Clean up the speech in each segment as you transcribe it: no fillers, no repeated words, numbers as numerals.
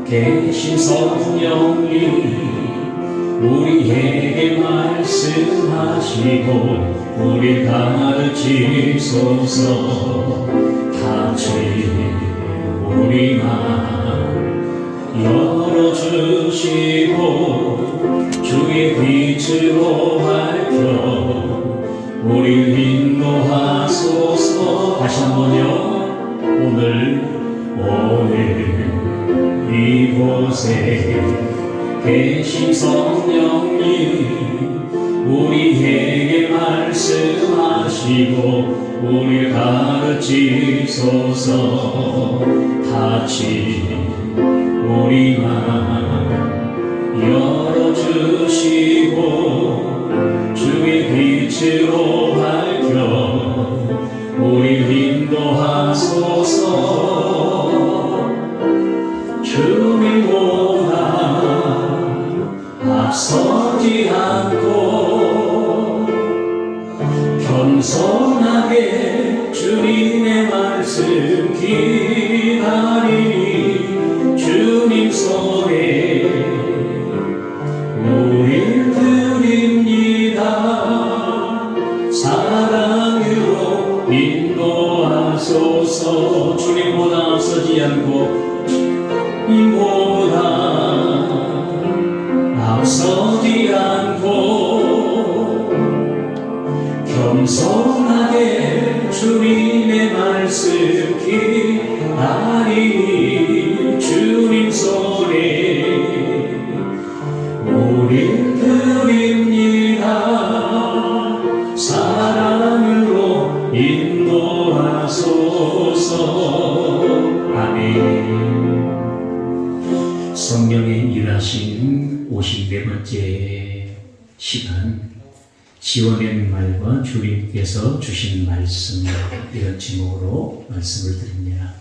계신 성령님 우리에게 말씀하시고 우리 가르치소서. 같이 우리 맘 열어주시고 주의 빛으로 밝혀 우리를 인도하소서. 다시 한번요. 오늘 이곳에 계신 성령님 우리에게 말씀하시고 우리를 가르치소서. 같이 우리 맘 열어주시고 주의 빛으로 밝혀 우리를 인도하소서. 주님보다 앞서지 않고 겸손하게 주님의 말씀 기다리니 주님 손에 우릴 드립니다. 사랑으로 인도하소서. 주님보다 앞서지 않고 주님보다 앞서지 않고 겸손하게 주님의 말씀 기다리니 주님 손에 우릴 드립니다. 사랑으로 인도하소서. 아멘. 성령의 일하신 54번째 시간, 지어낸 말과 주님께서 주신 말씀, 이런 제목으로 말씀을 드립니다.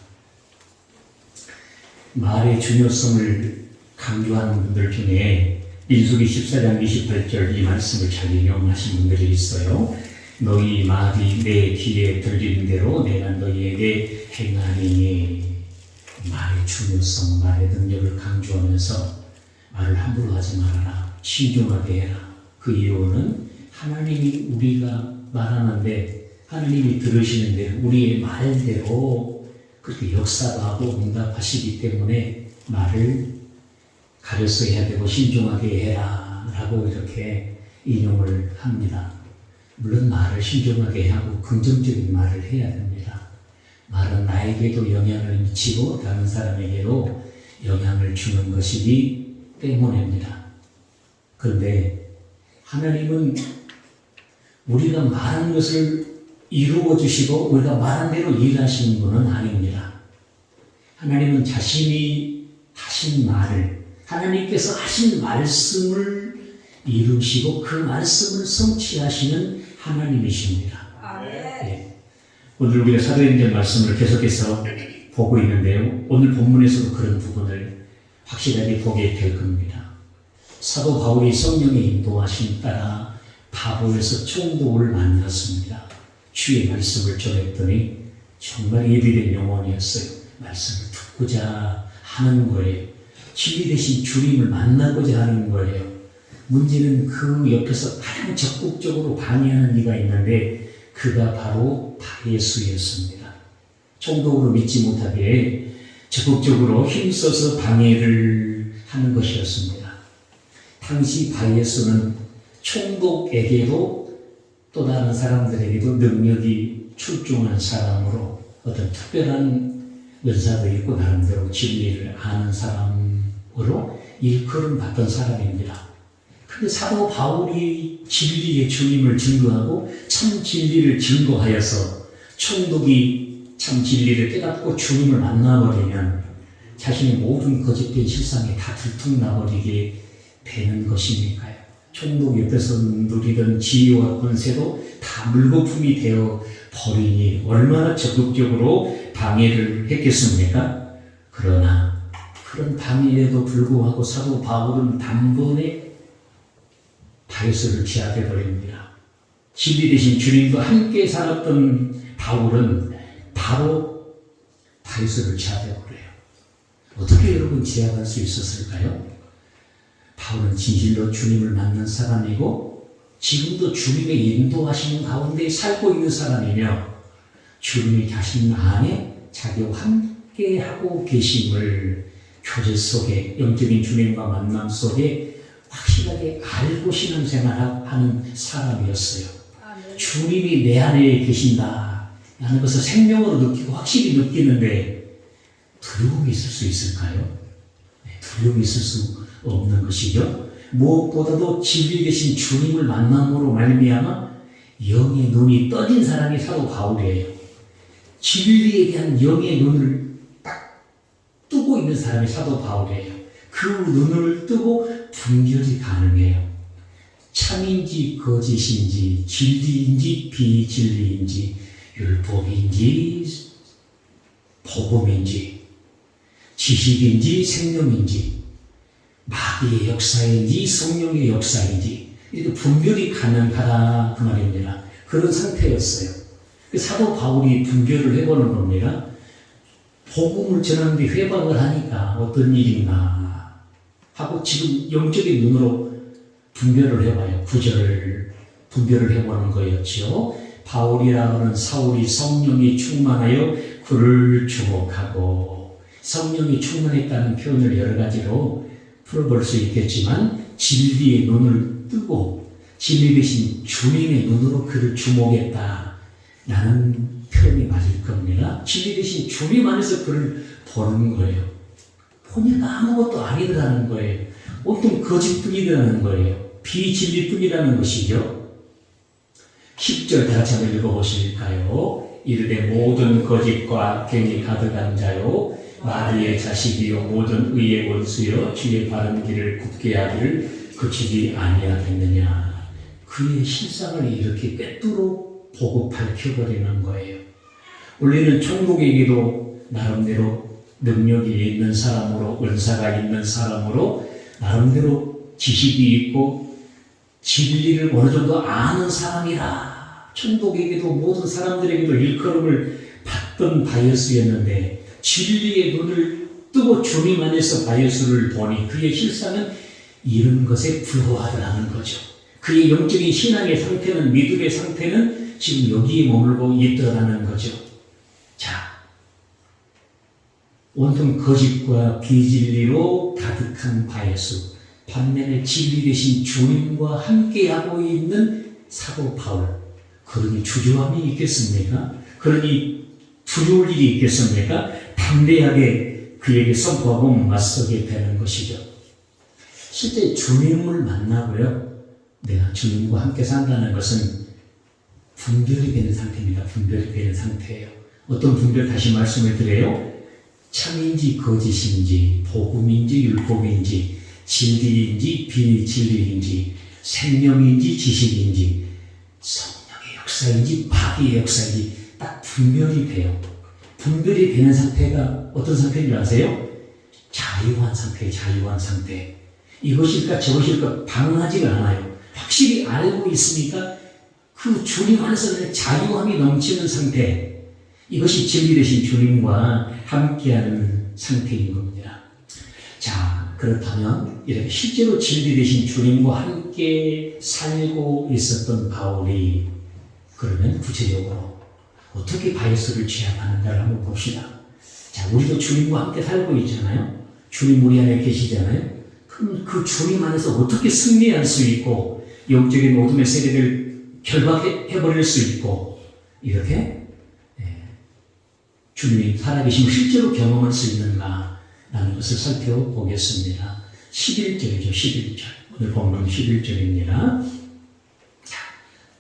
말의 중요성을 강조하는 분들 중에 민수기 14장 28절 이 말씀을 잘 인용하신 분들이 있어요. 너희 말이 내 귀에 들리는 대로 내가 너희에게 행하리니. 말의 중요성, 말의 능력을 강조하면서 말을 함부로 하지 말아라, 신중하게 해라. 그 이유는 하나님이 우리가 말하는데 하나님이 들으시는데 우리의 말대로 그렇게 역사도 하고 응답하시기 때문에 말을 가려서 해야 되고 신중하게 해라 라고 이렇게 인용을 합니다. 물론 말을 신중하게 하고 긍정적인 말을 해야 됩니다. 말은 나에게도 영향을 미치고 다른 사람에게도 영향을 주는 것이기 때문입니다. 그런데 하나님은 우리가 말한 것을 이루어 주시고 우리가 말한 대로 일하시는 분은 아닙니다. 하나님은 자신이 하신 말을, 하나님께서 하신 말씀을 이루시고 그 말씀을 성취하시는 하나님이십니다. 네. 오늘 우리가 사도행전 말씀을 계속해서 보고 있는데요. 오늘 본문에서도 그런 부분을 확실하게 보게 될 겁니다. 사도 바울이 성령의 인도하심 따라 바보에서 총독을 만났습니다. 주의 말씀을 전했더니 정말 예비된 영혼이었어요. 말씀을 듣고자 하는 거예요. 진리 대신 주님을 만나고자 하는 거예요. 문제는 그 옆에서 가장 적극적으로 방해하는 이가 있는데 그가 바로 바예수였습니다. 총독으로 믿지 못하게 적극적으로 힘써서 방해를 하는 것이었습니다. 당시 바예수는 총독에게도 또 다른 사람들에게도 능력이 출중한 사람으로 어떤 특별한 은사도 있고 나름대로 진리를 아는 사람으로 일컬음 받던 사람입니다. 근데 사도 바울이 진리의 주님을 증거하고 참 진리를 증거하여서 총독이 참 진리를 깨닫고 주님을 만나버리면 자신의 모든 거짓된 실상이 다 들통나버리게 되는 것이니까요. 총독 옆에서 누리던 지위와 권세도 다 물거품이 되어 버리니 얼마나 적극적으로 방해를 했겠습니까? 그러나 그런 방해에도 불구하고 사도 바울은 단번에 바예수를 제압해 버립니다. 진리 대신 주님과 함께 살았던 바울은 바로 바예수를 제압해 버려요. 어떻게 여러분 제약할 수 있었을까요? 바울은 진실로 주님을 만난 사람이고 지금도 주님의 인도하시는 가운데 살고 있는 사람이며 주님이 자신 안에 자기와 함께하고 계심을 교제 속에 영적인 주님과 만남 속에 확실하게 알고 신앙생활하는 사람이었어요. 주님이 내 안에 계신다 라는 것을 생명으로 느끼고 확실히 느끼는데 두려움이 있을 수 있을까요? 두려움이 있을 수 없는 것이죠. 무엇보다도 진리 되신 주님을 만남으로 말미암아 영의 눈이 떠진 사람이 사도 바울이에요. 진리에 대한 영의 눈을 딱 뜨고 있는 사람이 사도 바울이에요. 그 눈을 뜨고 분별이 가능해요. 참인지 거짓인지 진리인지 비진리인지 율법인지 복음인지 지식인지 생명인지 마귀의 역사인지 성령의 역사인지 이렇게 분별이 가능하다 그 말입니다. 그런 상태였어요. 사도 바울이 분별을 해보는 겁니다. 복음을 전하는데 회방을 하니까 어떤 일인가 하고 지금 영적인 눈으로 분별을 해봐요. 구절을 분별을 해보는 거였죠. 바울이라 하는 사울이 성령이 충만하여 그를 주목하고 성령이 충만했다는 표현을 여러 가지로 풀어볼 수 있겠지만 진리의 눈을 뜨고 진리 대신 주님의 눈으로 그를 주목했다 라는 표현이 맞을 겁니다. 진리 대신 주님 안에서 그를 보는 거예요. 보니까 아무것도 아니더라는 거예요. 온통 거짓뿐이라는 거예요. 비진리뿐이라는 것이죠. 10절 다 같이 한번 읽어보실까요? 이르되 모든 거짓과 괜히 가득한 자요 마귀의 자식이요 모든 의의 원수요 주의 바른 길을 굳게 하기를 그치지 아니하겠느냐. 그의 실상을 이렇게 꿰뚫어 보고 밝혀버리는 거예요. 우리는 천국에게도 나름대로 능력이 있는 사람으로 은사가 있는 사람으로 나름대로 지식이 있고 진리를 어느 정도 아는 사람이라 천국에게도 모든 사람들에게도 일컬음을 받던 바이어스였는데 진리의 눈을 뜨고 주님 안에서 바이어스를 보니 그의 실상은 이런 것에 불과하더라는 거죠. 그의 영적인 신앙의 상태는 믿음의 상태는 지금 여기에 머물고 있더라는 거죠. 자, 온통 거짓과 비진리로 가득한 바이어스 반면에 진리 되신 주님과 함께하고 있는 사도 바울 그러니 주저함이 있겠습니까? 그러니 두려울 일이 있겠습니까? 담대하게 그에게 선포하고 맞서게 되는 것이죠. 실제 주님을 만나고요. 내가 주님과 함께 산다는 것은 분별이 되는 상태입니다. 분별이 되는 상태예요. 어떤 분별 다시 말씀을 드려요. 참인지 거짓인지 복음인지 율법인지 진리인지 비진리인지 생명인지 지식인지 성령의 역사인지 마귀의 역사인지 딱 분별이 돼요. 분별이 되는 상태가 어떤 상태인 줄 아세요? 자유한 상태, 자유한 상태. 이것일까 저것일까 방황하지가 않아요. 확실히 알고 있으니까 그 주님 안에서는 자유함이 넘치는 상태. 이것이 진리 되신 주님과 함께하는 상태인 겁니다. 자, 그렇다면 이렇게 실제로 진리 되신 주님과 함께 살고 있었던 바울이 그러면 구체적으로 어떻게 바이어스를 취합하는가를 한번 봅시다. 자, 우리도 주님과 함께 살고 있잖아요. 주님 우리 안에 계시잖아요. 그럼 그 주님 안에서 어떻게 승리할 수 있고 영적인 어둠의 세계를 결박해버릴 수 있고 이렇게 주님이 살아계심을 실제로 경험할 수 있는가 라는 것을 살펴보겠습니다. 11절이죠. 11절. 오늘 본문 11절입니다.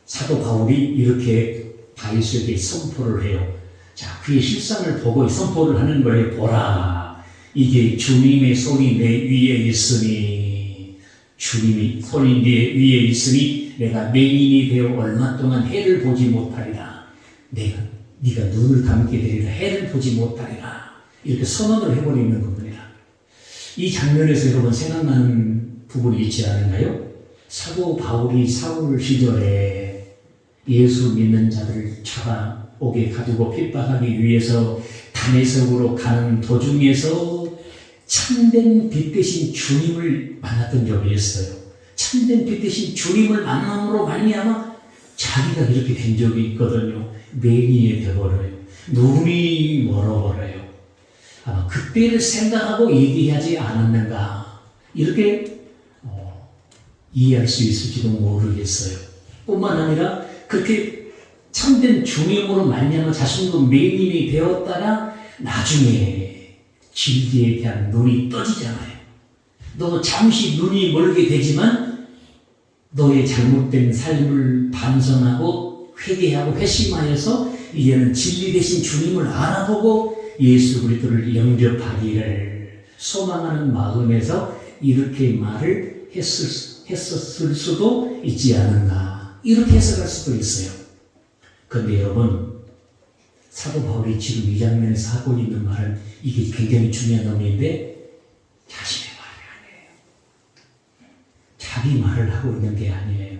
사도 바울이 이렇게 바이스에게 선포를 해요. 자, 그의 실상을 보고 선포를 하는 거예요. 보라, 이게 주님의 손이 내 위에 있으니 주님이 손이 내 위에 있으니 내가 맹인이 되어 얼마 동안 해를 보지 못하리라. 네가 눈을 감게 되리라. 해를 보지 못하리라. 이렇게 선언을 해버리는 겁니다. 이 장면에서 여러분 생각나는 부분이 있지 않은가요? 사도 바울이 사울 시절에 예수 믿는 자들을 잡아오게 가지고 핍박하기 위해서 다메섹으로 가는 도중에서 참된 빛 대신 주님을 만났던 적이 있어요. 참된 빛 대신 주님을 만남으로 말미암아 자기가 이렇게 된 적이 있거든요. 맹인이 되어버려요. 눈이 멀어버려요. 아마 그때를 생각하고 얘기하지 않았는가 이렇게 이해할 수 있을지도 모르겠어요. 뿐만 아니라 그렇게 참된 주님으로 말미암아 자신도 맹인이 되었다가 나중에 진리에 대한 눈이 떠지잖아요. 너 잠시 눈이 멀게 되지만 너의 잘못된 삶을 반성하고 회개하고 회심하여서 이제는 진리 대신 주님을 알아보고 예수 그리스도를 영접하기를 소망하는 마음에서 이렇게 말을 했었을 수도 있지 않은가 이렇게 해석할 수도 있어요. 그런데 여러분 사도 바울이 지금 이 장면에서 하고 있는 말은 이게 굉장히 중요한 의미인데 자신의 말이 아니에요. 자기 말을 하고 있는 게 아니에요.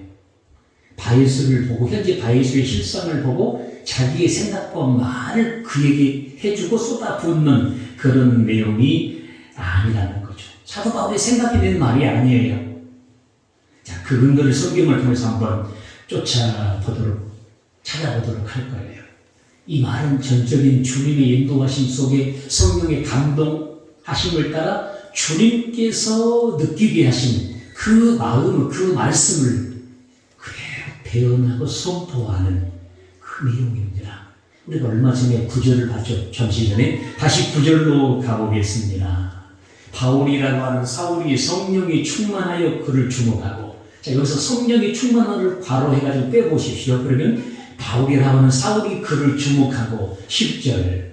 바예스를 보고 현재 바예스의 실상을 보고 자기의 생각과 말을 그에게 해주고 쏟아붓는 그런 내용이 아니라는 거죠. 사도 바울이 생각해낸 말이 아니에요. 자, 그 근거를 성경을 통해서 한번 찾아보도록 할 거예요. 이 말은 전적인 주님의 인도하심 속에 성령의 감동하심을 따라 주님께서 느끼게 하신 그 마음을, 그 말씀을 그대로 배운하고 선포하는 그 내용입니다. 우리가 얼마 전에 9절을 봤죠. 잠시 전에 다시 9절로 가보겠습니다. 바울이라고 하는 사울이 성령이 충만하여 그를 주목하고, 자, 여기서 성령이 충만함을 괄호해가지고 빼보십시오. 그러면 바울이라고 하는 사울이 그를 주목하고 10절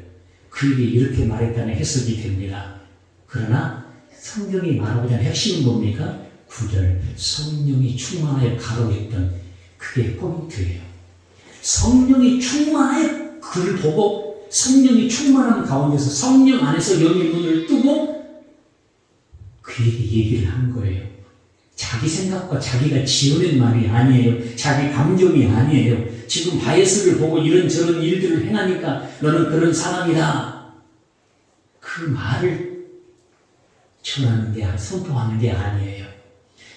그에게 이렇게 말했다는 해석이 됩니다. 그러나 성경이 말하고자 하는 핵심은 뭡니까? 9절 성령이 충만하여 가로했던 그게 포인트예요. 성령이 충만하여 그를 보고 성령이 충만한 가운데서 성령 안에서 영의 눈을 뜨고 그에게 얘기를 한 거예요. 자기 생각과 자기가 지어낸 말이 아니에요. 자기 감정이 아니에요. 지금 바예스를 보고 이런저런 일들을 행하니까 너는 그런 사람이다. 그 말을 전하는 게, 선포하는 게 아니에요.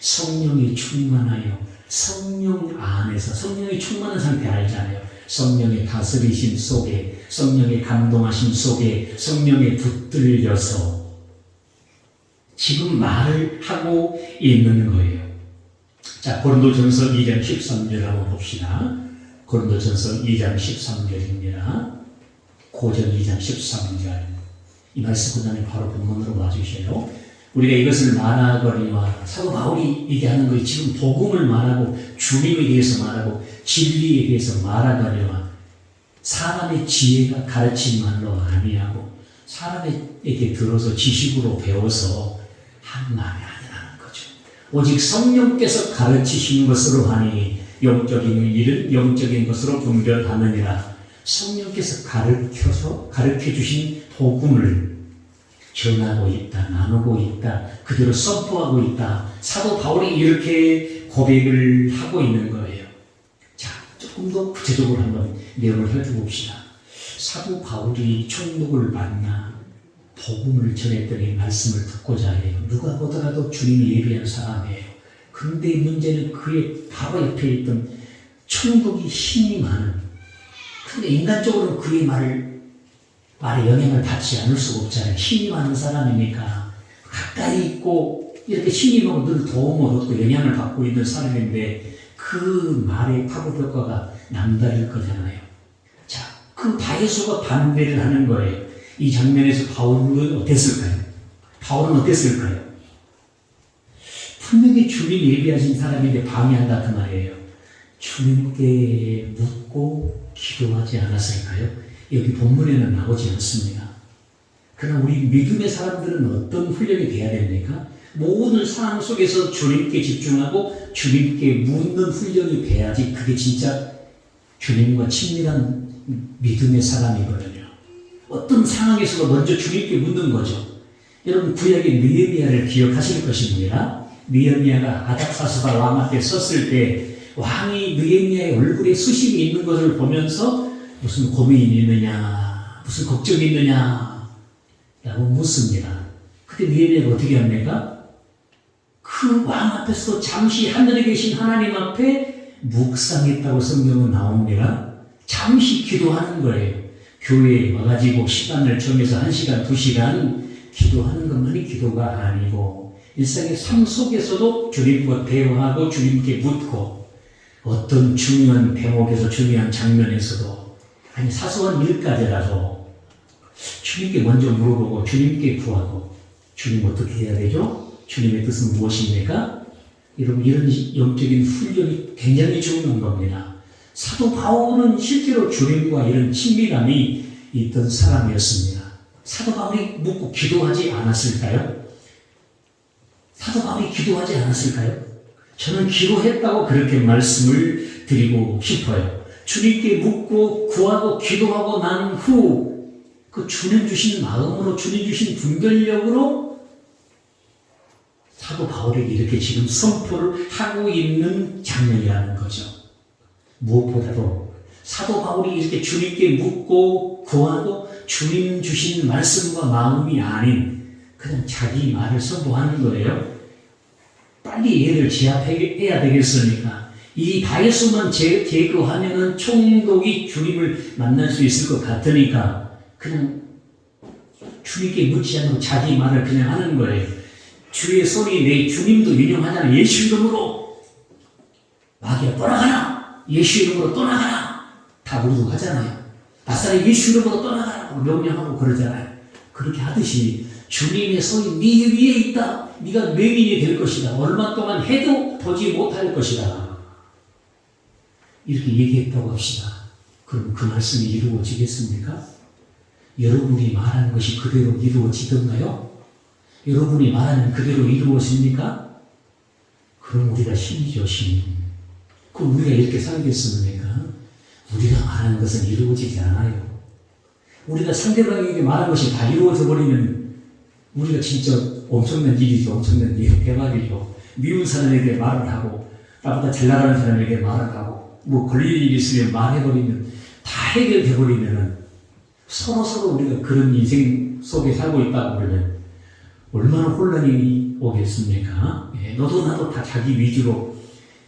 성령이 충만하여 성령 안에서, 성령이 충만한 상태 알잖아요. 성령의 다스리심 속에, 성령의 감동하심 속에, 성령에 붙들려서 지금 말을 하고 있는 거예요. 자, 고린도전서 2장 13절 한번 봅시다. 고린도전서 2장 13절입니다. 고전 2장 13절. 이 말씀 그 다음에 바로 본문으로 와주세요. 우리가 이것을 말하거니와 사도 바울이 얘기하는 거예요. 지금 복음을 말하고 주님에 대해서 말하고 진리에 대해서 말하거니와 사람의 지혜가 가르친 말로 아니하고 사람에게 들어서 지식으로 배워서 한 말이 아니라는 거죠. 오직 성령께서 가르치신 것으로 하니 영적인 일은 영적인 것으로 분별하느니라. 성령께서 가르쳐주신 복음을 전하고 있다, 나누고 있다, 그대로 선포하고 있다. 사도 바울이 이렇게 고백을 하고 있는 거예요. 자, 조금 더 구체적으로 한번 내용을 펼쳐봅시다. 사도 바울이 총독을 만나 복음을 전했더니 말씀을 듣고자 해요. 누가 보더라도 주님이 예비한 사람이에요. 근데 문제는 그의 바로 옆에 있던 총독이 힘이 많은, 근데 인간적으로는 그의 말에 영향을 받지 않을 수가 없잖아요. 힘이 많은 사람이니까 가까이 있고 이렇게 힘이 많고 늘 도움을 얻고 영향을 받고 있는 사람인데 그 말의 파급 효과가 남다를 거잖아요. 자, 그 바예수가 반대를 하는 거예요. 이 장면에서 바울은 어땠을까요? 분명히 주님 예비하신 사람인데 방해한다 그 말이에요. 주님께 묻고 기도하지 않았을까요? 여기 본문에는 나오지 않습니다. 그러나 우리 믿음의 사람들은 어떤 훈련이 돼야 됩니까? 모든 상황 속에서 주님께 집중하고 주님께 묻는 훈련이 돼야지 그게 진짜 주님과 친밀한 믿음의 사람이거든요. 어떤 상황에서도 먼저 주님께 묻는 거죠. 여러분 구약의 느헤미야를 기억하실 것입니다. 느헤미야가 아닥사스다 왕 앞에 섰을 때 왕이 느헤미야의 얼굴에 수심이 있는 것을 보면서 무슨 고민이 있느냐, 무슨 걱정이 있느냐 라고 묻습니다. 그때 느헤미야가 어떻게 합니까? 그 왕 앞에서 잠시 하늘에 계신 하나님 앞에 묵상했다고 성경은 나옵니다. 잠시 기도하는 거예요. 교회에 와가지고 시간을 정해서 1시간, 2시간 기도하는 것만이 기도가 아니고 일상의 삶 속에서도 주님과 대화하고 주님께 묻고 어떤 중요한 대목에서 중요한 장면에서도 아니 사소한 일까지라도 주님께 먼저 물어보고 주님께 구하고 주님 어떻게 해야 되죠? 주님의 뜻은 무엇입니까? 여러분 이런 영적인 훈련이 굉장히 중요한 겁니다. 사도 바울은 실제로 주님과 이런 친밀함이 있던 사람이었습니다. 사도 바울이 묻고 기도하지 않았을까요? 사도 바울이 기도하지 않았을까요? 저는 기도했다고 그렇게 말씀을 드리고 싶어요. 주님께 묻고 구하고 기도하고 난 후 그 주님 주신 마음으로 주님 주신 분별력으로 사도 바울에게 이렇게 지금 선포를 하고 있는 장면이라는 거죠. 무엇보다도 사도 바울이 이렇게 주님께 묻고 구하고 주님 주신 말씀과 마음이 아닌 그냥 자기 말을 선포하는 거예요. 빨리 얘를 제압해야 되겠으니까 이 바예수만 제거하면은 총독이 주님을 만날 수 있을 것 같으니까 그냥 주님께 묻지 않고 자기 말을 그냥 하는 거예요. 주의 손이 내 주님도 인용하잖아요. 예수 이름으로 마귀야 떠나가라. 예수 이름으로 떠나가라. 다 우리도 하잖아요. 나사렛 예수 이름으로 떠나가라고 명령하고 그러잖아요. 그렇게 하듯이 주님의 손이 네 위에 있다. 네가 맹인이 될 것이다. 얼마 동안 해도 보지 못할 것이다. 이렇게 얘기했다고 합시다. 그럼 그 말씀이 이루어지겠습니까? 여러분이 말하는 것이 그대로 이루어지던가요? 여러분이 말하는 그대로 이루어집니까? 그럼 우리가 신이죠, 신. 그럼 우리가 이렇게 살겠습니까? 우리가 말하는 것은 이루어지지 않아요. 우리가 상대방에게 말한 것이 다 이루어져 버리면 우리가 진짜 엄청난 일이죠. 엄청난 일, 대박이죠. 미운 사람에게 말을 하고 나보다 잘 나가는 사람에게 말을 하고 뭐 걸릴 일이 있으면 말해버리면 다 해결돼 버리면 서로 우리가 그런 인생 속에 살고 있다고 그러면 얼마나 혼란이 오겠습니까? 예, 너도 나도 다 자기 위주로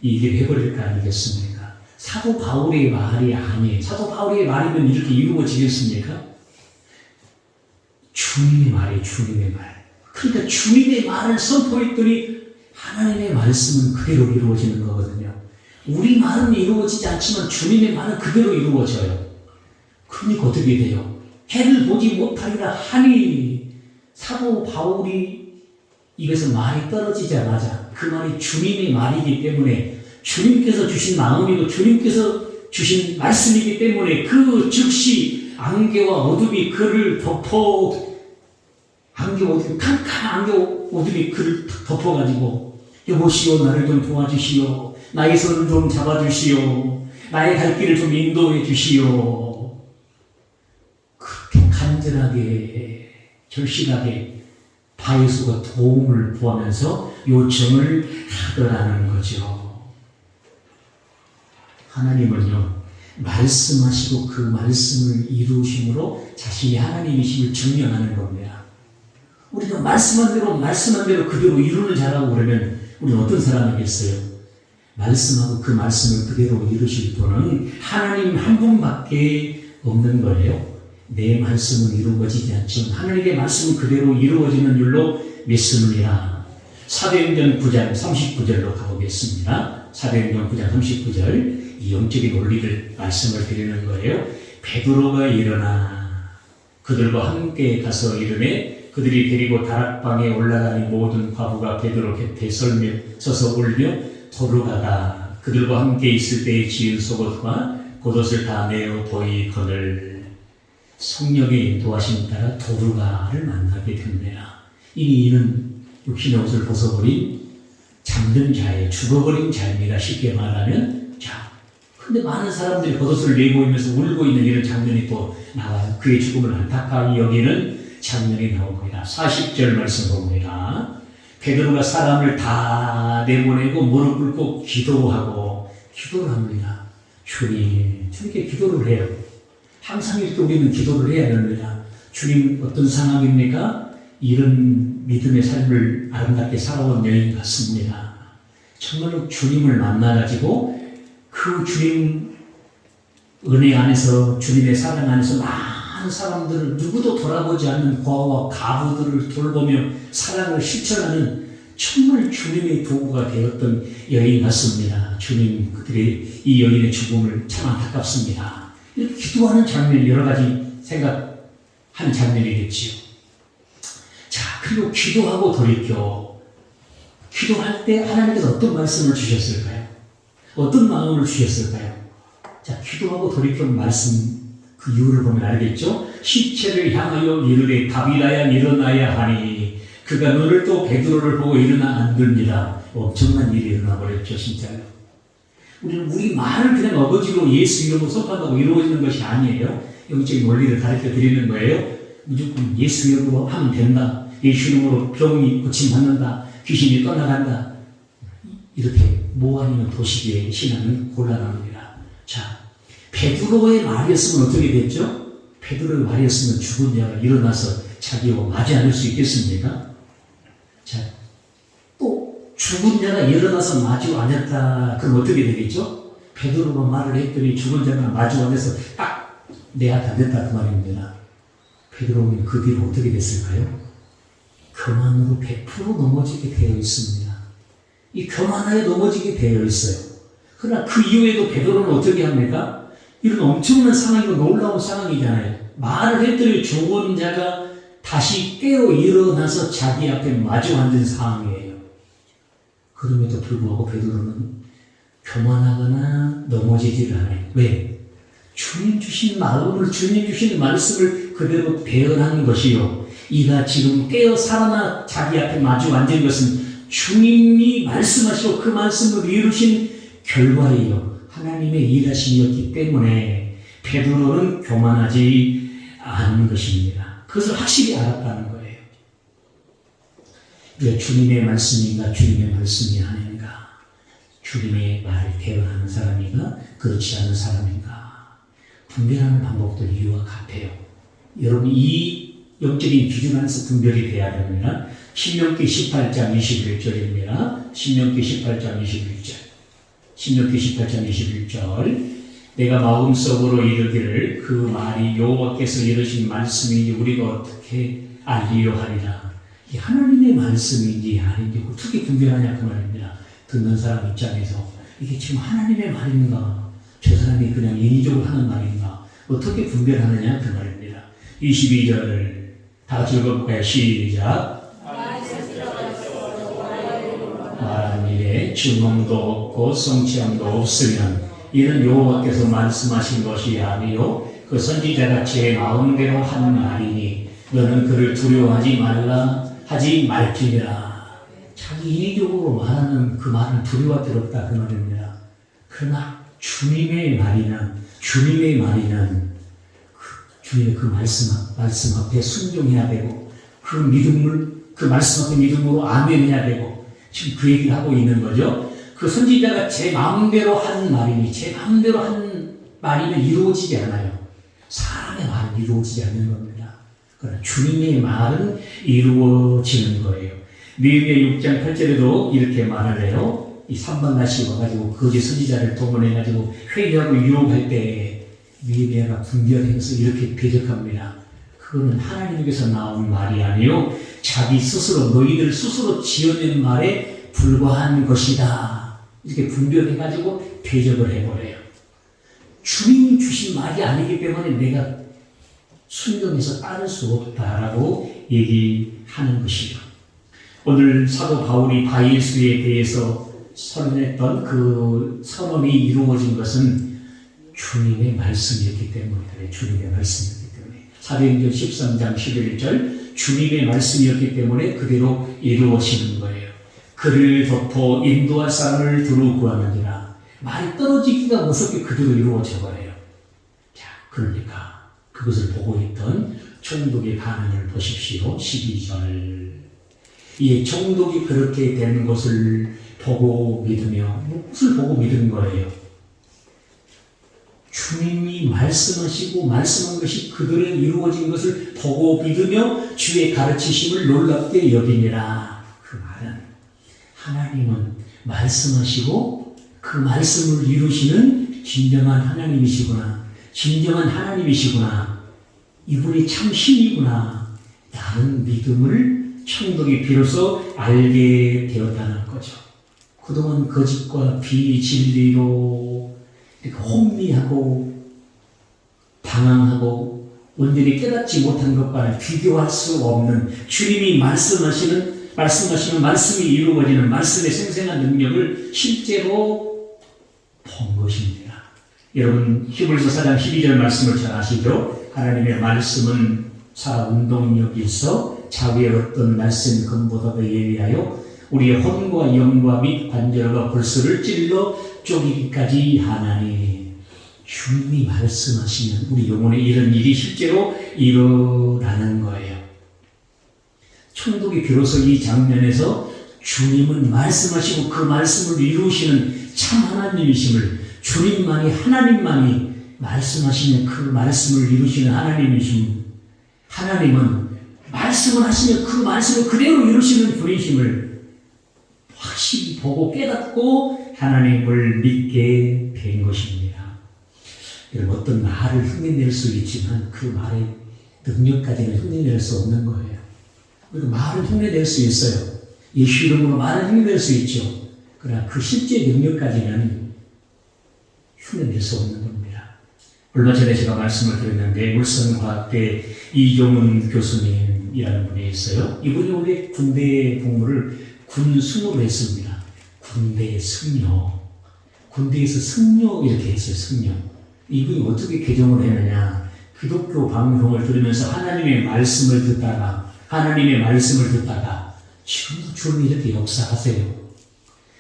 이게 해버릴 거 아니겠습니까? 사도 바울의 말이 아니에요. 사도 바울의 말이면 이렇게 이루어지겠습니까? 주님의 말이에요. 주님의 말. 그러니까 주님의 말을 선포했더니 하나님의 말씀은 그대로 이루어지는 거거든요. 우리 말은 이루어지지 않지만 주님의 말은 그대로 이루어져요. 그러니까 어떻게 돼요? 해를 보지 못하리라 하니 사도 바울이 입에서 말이 떨어지자마자 그 말이 주님의 말이기 때문에 주님께서 주신 마음이고 주님께서 주신 말씀이기 때문에 그 즉시 안개와 어둠이 그를 캄캄한 안개 어둠이 그를 덮어가지고 여보시오 나를 좀 도와주시오. 나의 손을 좀 잡아주시오. 나의 갈 길을 좀 인도해 주시오. 그렇게 간절하게 절실하게 바예수가 도움을 구하면서 요청을 하더라는 거죠. 하나님은요 말씀하시고 그 말씀을 이루심으로 자신이 하나님이심을 증명하는 겁니다. 우리가 말씀한 대로 그대로 이루는 자라고 그러면 우리는 어떤 사람이겠어요? 말씀하고 그 말씀을 그대로 이루실 분은 하나님 한 분밖에 없는 거예요. 내 말씀은 이루어지지 않지만 하나님의 말씀은 그대로 이루어지는 줄로 믿습니다. 사도행전 9장 39절로 가보겠습니다. 사도행전 9장 39절 이 영적인 원리를 말씀을 드리는 거예요. 베드로가 일어나 그들과 함께 가서 이르매 그들이 데리고 다락방에 올라가니 모든 과부가 베드로 곁에 서서 울며 도르가가 그들과 함께 있을 때에 지은 속옷과 겉옷을 다 내어 보이거늘 성령의 인도하심 따라 도르가를 만나게 됩니다. 이는 육신의 옷을 벗어버린 잠든 자의 죽어버린 자입니다. 쉽게 말하면 근데 많은 사람들이 겉옷을 내보이면서 울고 있는 이런 장면이 또 나와요. 그의 죽음을 안타까이 여기는 장면이 나옵니다. 40절 말씀 봅니다. 베드로가 사람을 다 내보내고 무릎 꿇고 기도를 합니다. 주님께 기도를 해요. 항상 이렇게 우리는 기도를 해야 됩니다. 주님 어떤 상황입니까? 이런 믿음의 삶을 아름답게 살아온 여인 같습니다. 정말로 주님을 만나가지고 그 주님 은혜 안에서 주님의 사랑 안에서 많은 사람들을 누구도 돌아보지 않는 고아와 가부들을 돌보며 사랑을 실천하는 정말 주님의 도구가 되었던 여인 같습니다. 주님 그들의 이 여인의 죽음을 참 안타깝습니다. 이렇게 기도하는 장면 여러 가지 생각하는 장면이겠지요. 자, 그리고 기도하고 돌이켜 기도할 때 하나님께서 어떤 말씀을 주셨을까요? 어떤 마음을 주셨을까요? 자, 기도하고 돌이켜 말씀 그 이유를 보면 알겠죠? 시체를 향하여 이르되 다비다야 일어나야 하니 그가 눈을 또 베드로를 보고 일어나 앉습니다. 엄청난 일이 일어나 버렸죠, 진짜요. 우리는 우리 말을 그냥 어거지로 예수 이름으로 선포한다고 이루어지는 것이 아니에요. 영적인 원리를 가르쳐 드리는 거예요. 무조건 예수 이름으로 하면 된다. 예수 이름으로 병이 고침받는다. 귀신이 떠나간다. 이렇게 뭐 아니면 도시계의 신앙은 곤란합니다. 자, 베드로의 말이었으면 어떻게 됐죠? 베드로의 말이었으면 죽은 자가 일어나서 자기와 맞이 않을 수 있겠습니까? 자, 또 죽은 자가 일어나서 마주 앉았다. 그럼 어떻게 되겠죠? 베드로가 말을 했더니 죽은 자가 마주 앉아서 딱 내 앞에 앉았다 그 말입니다. 베드로는 그 뒤로 어떻게 됐을까요? 교만으로 100% 넘어지게 되어 있습니다. 이 교만하에 넘어지게 되어 있어요. 그러나 그 이후에도 베드로는 어떻게 합니까? 이런 엄청난 상황이고 놀라운 상황이잖아요. 말을 했더니 죽은 자가 다시 깨어 일어나서 자기 앞에 마주 앉은 상황이에요. 그럼에도 불구하고 베드로는 교만하거나 넘어지지를 않아요. 왜? 주님 주신 마음을, 주님 주신 말씀을 그대로 대언하는 것이요. 이가 지금 깨어 살아나 자기 앞에 마주 앉은 것은 주님이 말씀하시고 그 말씀을 이루신 결과이요. 하나님의 일하심이었기 때문에 베드로는 교만하지 않은 것입니다. 그것을 확실히 알았다는 거예요. 우리가 주님의 말씀인가 주님의 말씀이 아닌가, 주님의 말을 대언하는 사람인가 그렇지 않은 사람인가 분별하는 방법도 이유와 같아요. 여러분 이 영적인 기준 안에서 분별이 돼야 됩니다. 신명기 18장 21절입니다. 신명기 18장 21절. 신명기 18장 21절. 내가 마음속으로 이르기를 그 말이 여호와께서 이르신 말씀인지 우리가 어떻게 알리려 하리라. 이 하나님의 말씀인지 아닌지 어떻게 분별하냐 그 말입니다. 듣는 사람 입장에서 이게 지금 하나님의 말인가, 저 사람이 그냥 인위적으로 하는 말인가, 어떻게 분별하느냐 그 말입니다. 22절 다 같이 읽어볼까요? 시작. 말한 일에 증언도 없고 성취함도 없으면 이는 여호와께서 말씀하신 것이 아니요 그 선지자가 제 마음대로 한 말이니 너는 그를 두려워하지 말라 하지 말지니라. 자기 인위적으로 말하는 그 말은 두려워 더럽다 그 말입니다. 그러나 주님의 말이는 주님의 그 말씀 앞에 순종해야 되고 그 말씀 앞에 믿음으로 아멘해야 되고 지금 그 얘기를 하고 있는 거죠. 그 선지자가 제 마음대로 한 말이니 제 마음대로 한 말이면 이루어지지 않아요. 사람의 말은 이루어지지 않는 겁니다. 그러나 주님의 말은 이루어지는 거예요. 느헤미야 6장 8절에도 이렇게 말을 해요. 이 산발랏이 와가지고 거짓 선지자를 동원해가지고 회의하고 유혹할 때 느헤미야가 분별해서 이렇게 대적합니다. 그거는 하나님께서 나온 말이 아니요 자기 스스로 너희들 스스로 지어낸 말에 불과한 것이다. 이렇게 분별해가지고 대적을 해버려요. 주님이 주신 말이 아니기 때문에 내가 순종해서 따를 수 없다라고 얘기하는 것이죠. 오늘 사도 바울이 바예수에 대해서 선언했던 그 선언이 이루어진 것은 주님의 말씀이었기 때문이다. 주님의 말씀이었기 때문에. 사도행전 13장 11절 주님의 말씀이었기 때문에 그대로 이루어지는 거예요. 그를 덮어 인도할 사람을 두루 구하느니라. 말이 떨어지기가 무섭게 그대로 이루어져 버려요. 자, 그러니까 그것을 보고 있던 총독의 반응을 보십시오. 12절. 이 총독이 그렇게 된 것을 보고 믿으며 무엇을 보고 믿은 거예요? 주님이 말씀하시고 말씀한 것이 그들에 이루어진 것을 보고 믿으며 주의 가르치심을 놀랍게 여기니라. 그 말은 하나님은 말씀하시고 그 말씀을 이루시는 진정한 하나님이시구나. 진정한 하나님이시구나. 이분이 참 신이구나. 라는 믿음을 청독이 비로소 알게 되었다는 거죠. 그동안 거짓과 비진리로 혼미하고 방황하고 온전히 깨닫지 못한 것과는 비교할 수 없는 주님이 말씀하시는 말씀이 이루어지는 말씀의 생생한 능력을 실제로 본 것입니다. 여러분 히브리서 4장 12절 말씀을 잘 아시죠? 하나님의 말씀은 살아운동력이 있어 자기의 어떤 말씀 근보다도 예리하여 우리의 혼과 영과 및 관절과 골수를 찔러 쪼개기까지 하나니. 주님이 말씀하시면 우리 영혼에 이런 일이 실제로 일어나는 거예요. 천국이 비로소 이 장면에서 주님은 말씀하시고 그 말씀을 이루시는 참 하나님이심을, 주님만이 하나님만이 말씀하시면 그 말씀을 이루시는 하나님이심, 하나님은 말씀을 하시면 그 말씀을 그대로 이루시는 분이심을 확실히 보고 깨닫고 하나님을 믿게 된 것입니다. 여러분, 어떤 말을 흉내낼 수 있지만 그 말의 능력까지는 흉내낼 수 없는 거예요. 그리고 말을 흉내낼 수 있어요. 예수 이름으로 말을 흉내낼 수 있죠. 그러나 그 실제 능력까지는 흉내낼 수 없는 겁니다. 얼마 전에 제가 말씀을 드렸는데 울산과학대 이종훈 교수님이라는 분이 있어요. 이분이 원래 군대 복무를 군승으로 했습니다. 군대 승려. 군대에서 승려 이렇게 했어요. 승려. 이분이 어떻게 개종을 했느냐. 기독교 방송을 들으면서 하나님의 말씀을 듣다가 지금도 주님이 이렇게 역사하세요.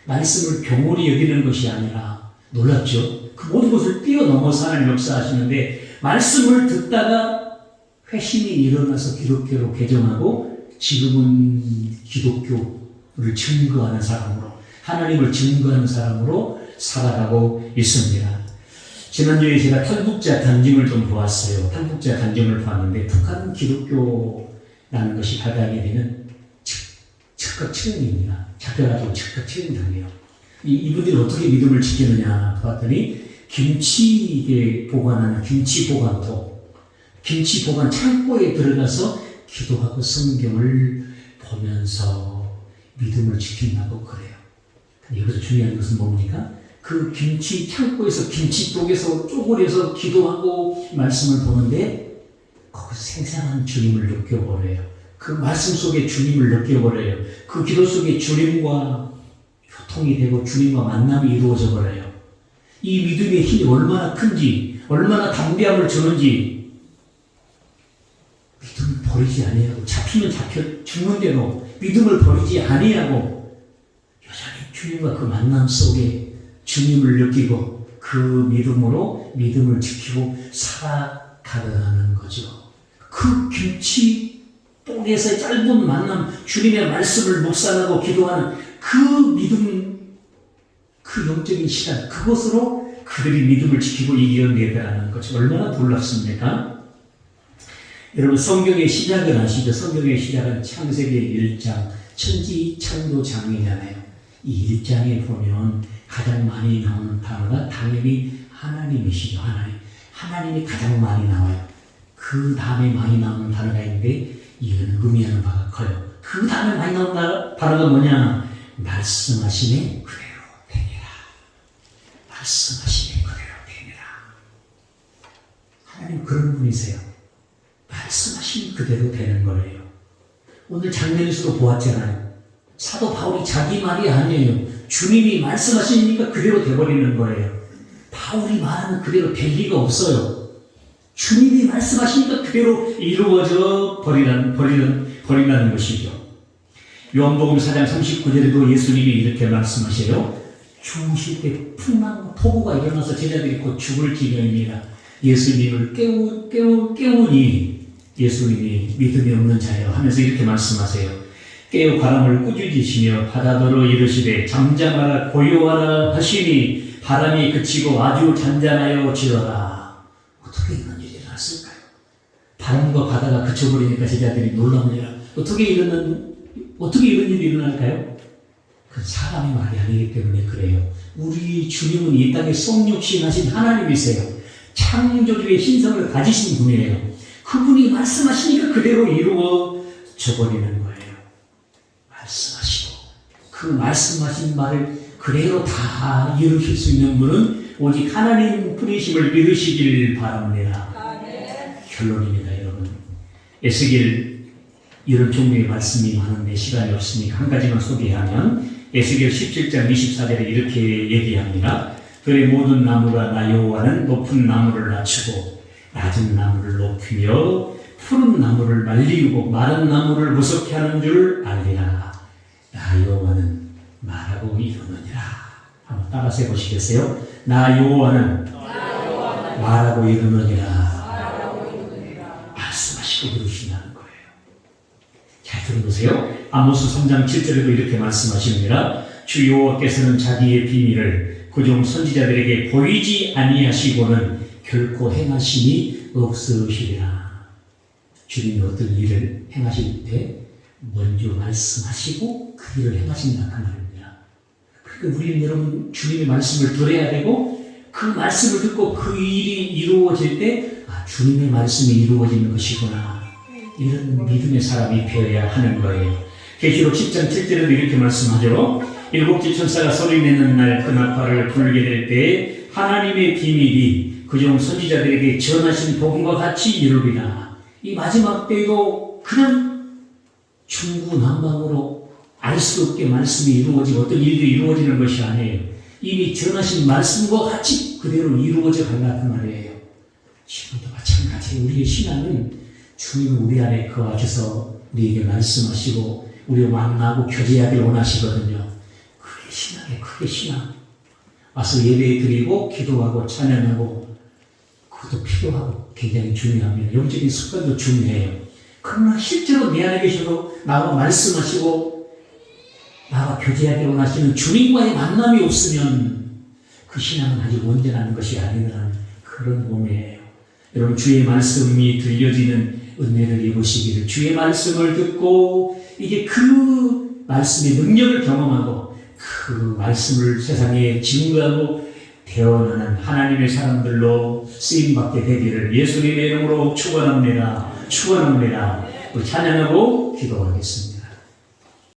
말씀을 경홀히 여기는 것이 아니라 놀랍죠. 그 모든 것을 뛰어넘어서 하나님 역사하시는데 말씀을 듣다가 회심이 일어나서 기독교로 개종하고 지금은 기독교를 증거하는 사람으로, 하나님을 증거하는 사람으로 살아가고 있습니다. 지난주에 제가 탈북자 단증을 좀 보았어요. 탈북자 단증을 보았는데 북한 기독교라는 것이 발각이 되는 즉각 체험입니다. 잡혀가지고 즉각 체험당해요. 이분들이 어떻게 믿음을 지키느냐 봤더니 김치에 보관하는 김치 보관토, 김치 보관 창고에 들어가서 기도하고 성경을 보면서 믿음을 지킨다고 그래요. 근데 여기서 중요한 것은 뭡니까? 그 김치 창고에서 김치독에서 쪼그려서 기도하고 말씀을 보는데 거기서 생생한 주님을 느껴버려요. 그 말씀 속에 주님을 느껴버려요. 그 기도 속에 주님과 교통이 되고 주님과 만남이 이루어져 버려요. 이 믿음의 힘이 얼마나 큰지, 얼마나 담대함을 주는지, 믿음을 버리지 아니하고 잡히면 잡혀 죽는 대로 믿음을 버리지 아니하고 여전히 주님과 그 만남 속에 주님을 느끼고 그 믿음으로 믿음을 지키고 살아가는 거죠. 그 김치독에서의 짧은 만남, 주님의 말씀을 묵상하고 기도하는 그 믿음, 그 영적인 시간, 그것으로 그들이 믿음을 지키고 이겨내더라는 것이 얼마나 놀랍습니까? 여러분, 성경의 시작을 아시죠? 성경의 시작은 창세기 1장, 천지창조장이잖아요. 이 1장에 보면 가장 많이 나오는 단어가 당연히 하나님이시죠. 하나님이 가장 많이 나와요. 그 다음에 많이 나오는 단어가 있는데 이건 의미하는 바가 커요. 그 다음에 많이 나오는 단어가 뭐냐? 말씀하시네 그대로 되니라. 말씀하시네 그대로 되니라. 하나님 그런 분이세요. 말씀하시면 그대로 되는 거예요. 오늘 장면에서도 보았잖아요. 사도 바울이 자기 말이 아니에요. 주님이 말씀하시니까 그대로 돼버리는 거예요. 바울이 말하는 그대로 될 리가 없어요. 주님이 말씀하시니까 그대로 이루어져 버리는 것이죠. 요한복음 4장 39절에도 예수님이 이렇게 말씀하셔요. 주무실 때 풍랑과 폭우가 일어나서 제자들이 곧 죽을 지경입니다. 예수님을 깨우니 예수님이 믿음이 없는 자예요 하면서 이렇게 말씀하세요. 깨어 바람을 꾸짖으시며 바다더러 이르시되 잠잠하라 고요하라 하시니 바람이 그치고 아주 잔잔하여 지어라. 어떻게 이런 일이 일어났을까요? 바람과 바다가 그쳐버리니까 제자들이 놀라느니라. 어떻게 이런 일이 일어날까요? 그 사람의 말이 아니기 때문에 그래요. 우리 주님은 이 땅에 성육신하신 하나님이세요. 창조주의 신성을 가지신 분이에요. 그분이 말씀하시니까 그대로 이루어져 버리는 거예요. 말씀하시고 그 말씀하신 말을 그대로 다 이루실 수 있는 분은 오직 하나님 뿐이심을 믿으시길 바랍니다. 결론입니다, 여러분. 에스겔 이런 종류의 말씀이 많은데 시간이 없으니까 한 가지만 소개하면 에스겔 17장 24절에 이렇게 얘기합니다. 들의 모든 나무가 나 여호와는 높은 나무를 낮추고 낮은 나무를 높이며 푸른 나무를 말리고 마른 나무를 무섭게 하는 줄 알리라. 나 여호와는 말하고 이루느니라. 한번 따라서 해보시겠어요? 나 여호와는 말하고 이루느니라. 말씀하시고 이루신다는 거예요. 잘 들어보세요. 아모스 3장 7절에도 이렇게 말씀하십니다. 주 여호와께서는 자기의 비밀을 그종 선지자들에게 보이지 아니하시고는 결코 행하심이 없으시리라. 주님이 어떤 일을 행하실 때 먼저 말씀하시고 그 일을 행하신다 그 말입니다. 그러니까 우리는 여러분 주님의 말씀을 들어야 되고 그 말씀을 듣고 그 일이 이루어질 때 주님의 말씀이 이루어지는 것이구나. 이런 믿음의 사람이 되어야 하는 거예요. 계시록 10장 7절에도 이렇게 말씀하죠. 일곱째 천사가 소리 내는 날 그 나팔을 불게 될 때에 하나님의 비밀이 그종 선지자들에게 전하신 복음과 같이 이루리라. 이 마지막 때에도 그냥 중구난방으로 알 수 없게 말씀이 이루어지고 어떤 일들이 이루어지는 것이 아니에요. 이미 전하신 말씀과 같이 그대로 이루어져 간다 그 말이에요. 지금도 마찬가지예요. 우리의 신앙은 주님은 우리 안에 거하셔서 우리에게 말씀하시고 우리를 만나고 교제하길 원하시거든요. 그게 신앙이에요. 그게 신앙. 와서 예배 드리고 기도하고 찬양하고 그것도 필요하고 굉장히 중요합니다. 영적인 습관도 중요해요. 그러나 실제로 내 안에 계셔도 나와 말씀하시고 나와 교제하길 원하시는 주님과의 만남이 없으면 그 신앙은 아직 온전한 것이 아니라는 그런 몸이에요. 여러분 주의 말씀이 들려지는 은혜를 입으시기를 주의 말씀을 듣고 이게 그 말씀의 능력을 경험하고 그 말씀을 세상에 증거하고 태어나는 하나님의 사람들로 쓰임받게 되기를 예수님의 이름으로 축원합니다. 축원합니다. 찬양하고 기도하겠습니다.